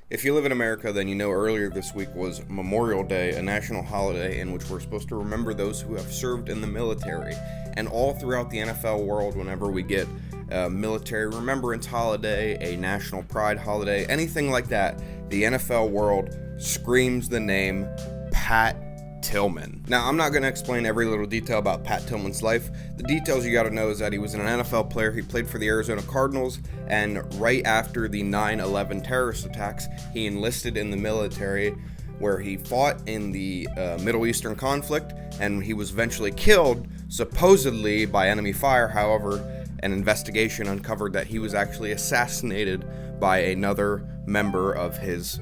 If you live in America, then you know earlier this week was Memorial Day, a national holiday in which we're supposed to remember those who have served in the military. And all throughout the NFL world, whenever we get a military remembrance holiday, a national pride holiday, anything like that, the NFL world screams the name Pat Tillman. Now, I'm not going to explain every little detail about Pat Tillman's life. The details you got to know is that he was an NFL player. He played for the Arizona Cardinals, and right after the 9/11 terrorist attacks, he enlisted in the military, where he fought in the Middle Eastern conflict, and he was eventually killed, supposedly by enemy fire. However, an investigation uncovered that he was actually assassinated by another member of his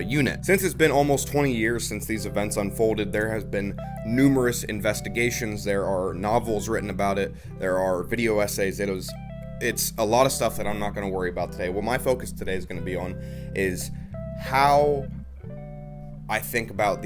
unit. Since it's been almost 20 years since these events unfolded, there has been numerous investigations. There are novels written about it. There are video essays. It's a lot of stuff that I'm not going to worry about today. What my focus today is going to be on is how I think about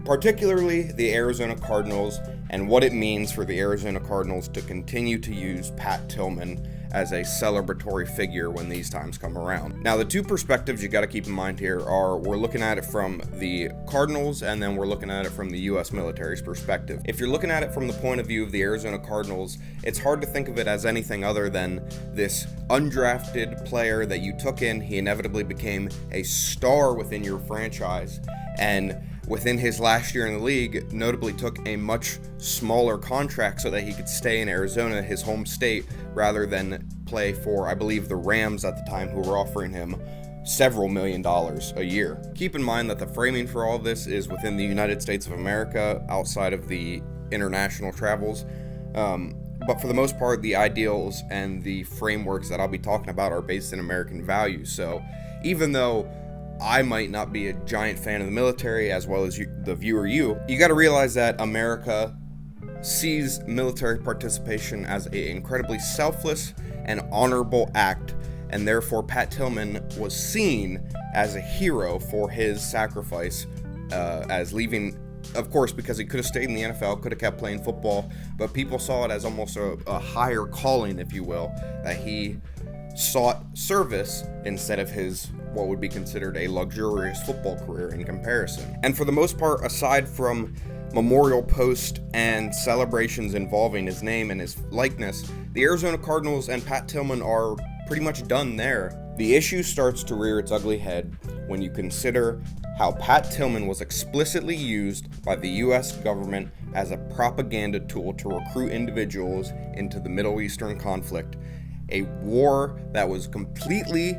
particularly the Arizona Cardinals and what it means for the Arizona Cardinals to continue to use Pat Tillman as a celebratory figure when these times come around. Now, the two perspectives you got to keep in mind here are we're looking at it from the Cardinals, and then we're looking at it from the U.S. military's perspective. If you're looking at it from the point of view of the Arizona Cardinals, it's hard to think of it as anything other than this undrafted player that you took in. He inevitably became a star within your franchise, and within his last year in the league, notably took a much smaller contract so that he could stay in Arizona, his home state, rather than play for, I believe, the Rams at the time, who were offering him several $1 million a year. Keep in mind that the framing for all this is within the United States of America, outside of the international travels. But for the most part, the ideals and the frameworks that I'll be talking about are based in American values. So even though I might not be a giant fan of the military, as well as the viewer, you got to realize that America sees military participation as an incredibly selfless and honorable act, and therefore Pat Tillman was seen as a hero for his sacrifice, as leaving, of course, because he could have stayed in the NFL, could have kept playing football, but people saw it as almost a higher calling, if you will, that he sought service instead of his what would be considered a luxurious football career in comparison. And for the most part, aside from memorial posts and celebrations involving his name and his likeness, the Arizona Cardinals and Pat Tillman are pretty much done there. The issue starts to rear its ugly head when you consider how Pat Tillman was explicitly used by the U.S. government as a propaganda tool to recruit individuals into the Middle Eastern conflict, a war that was completely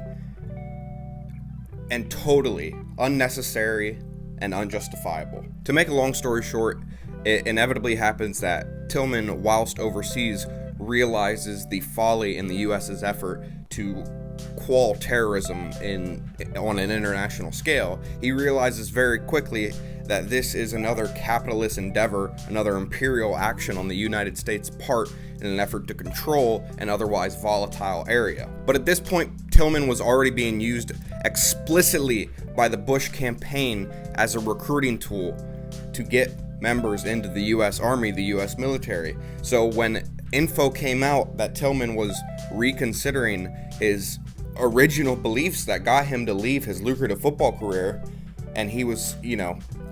and totally unnecessary and unjustifiable. To make a long story short, it inevitably happens that Tillman, whilst overseas, realizes the folly in the U.S.'s effort to quell terrorism on an international scale. He realizes very quickly that this is another capitalist endeavor, another imperial action on the United States' part in an effort to control an otherwise volatile area. But at this point, Tillman was already being used explicitly by the Bush campaign as a recruiting tool to get members into the U.S. Army, the U.S. military. So when info came out that Tillman was reconsidering his original beliefs that got him to leave his lucrative football career, and he was,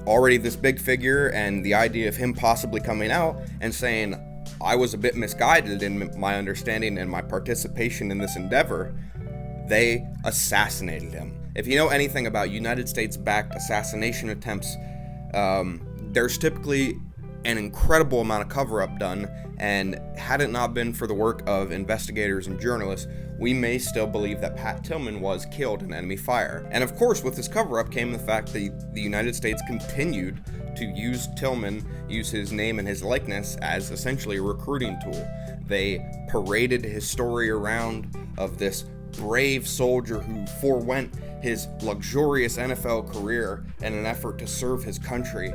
already this big figure, and the idea of him possibly coming out and saying, I was a bit misguided in my understanding and my participation in this endeavor, they assassinated him. If you know anything about United States-backed assassination attempts, there's typically an incredible amount of cover-up done, and had it not been for the work of investigators and journalists, we may still believe that Pat Tillman was killed in enemy fire. And of course, with this cover-up came the fact that the United States continued to use Tillman, use his name and his likeness as essentially a recruiting tool. They paraded his story around of this brave soldier who forewent his luxurious NFL career in an effort to serve his country,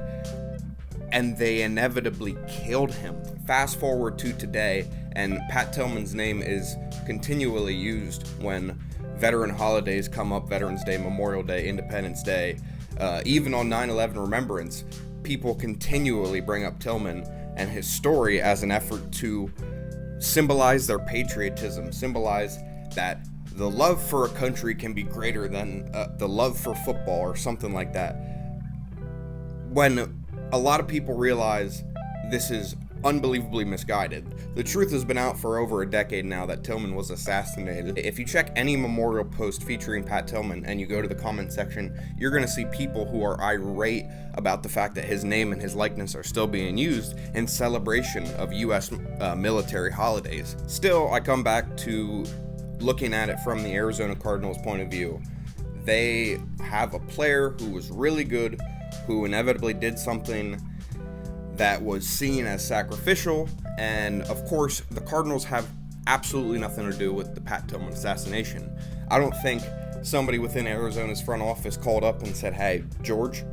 and they inevitably killed him. Fast forward to today, and Pat Tillman's name is continually used when veteran holidays come up, Veterans Day, Memorial Day, Independence Day, even on 9/11 Remembrance. People continually bring up Tillman and his story as an effort to symbolize their patriotism, symbolize that the love for a country can be greater than the love for football or something like that. When a lot of people realize this is unbelievably misguided. The truth has been out for over a decade now that Tillman was assassinated. If you check any memorial post featuring Pat Tillman and you go to the comment section, you're going to see people who are irate about the fact that his name and his likeness are still being used in celebration of U.S. Military holidays. Still, I come back to looking at it from the Arizona Cardinals' point of view. They have a player who was really good, who inevitably did something that was seen as sacrificial, and of course the Cardinals have absolutely nothing to do with the Pat Tillman assassination. I don't think somebody within Arizona's front office called up and said, hey, George,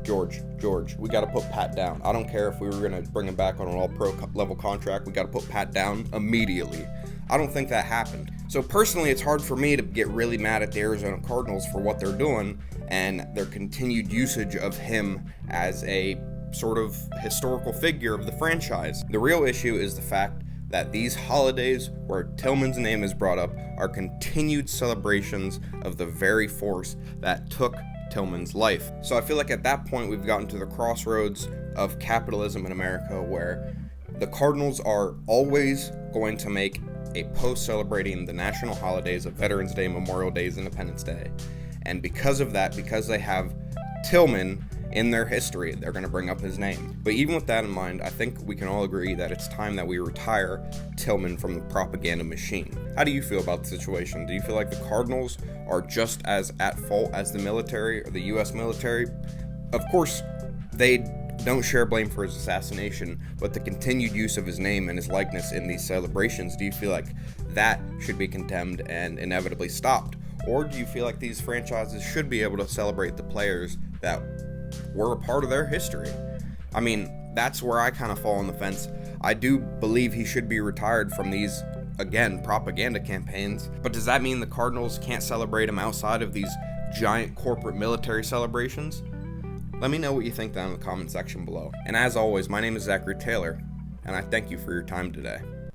we got to put Pat down. I don't care if we were going to bring him back on an all-pro level contract, we got to put Pat down immediately. I don't think that happened. So personally, it's hard for me to get really mad at the Arizona Cardinals for what they're doing and their continued usage of him as a sort of historical figure of the franchise. The real issue is the fact that these holidays where Tillman's name is brought up are continued celebrations of the very force that took Tillman's life. So I feel like at that point we've gotten to the crossroads of capitalism in America, where the Cardinals are always going to make a post celebrating the national holidays of Veterans Day, Memorial Day, Independence Day. And because of that, because they have Tillman in their history, they're going to bring up his name. But even with that in mind, I think we can all agree that it's time that we retire Tillman from the propaganda machine. How do you feel about the situation? Do you feel like the Cardinals are just as at fault as the military or the U.S. military? Of course, they don't share blame for his assassination, but the continued use of his name and his likeness in these celebrations, do you feel like that should be condemned and inevitably stopped? Or do you feel like these franchises should be able to celebrate the players that were a part of their history? I mean, that's where I kind of fall on the fence. I do believe he should be retired from these, again, propaganda campaigns, but does that mean the Cardinals can't celebrate him outside of these giant corporate military celebrations? Let me know what you think down in the comment section below. And as always, my name is Zachary Taylor, and I thank you for your time today.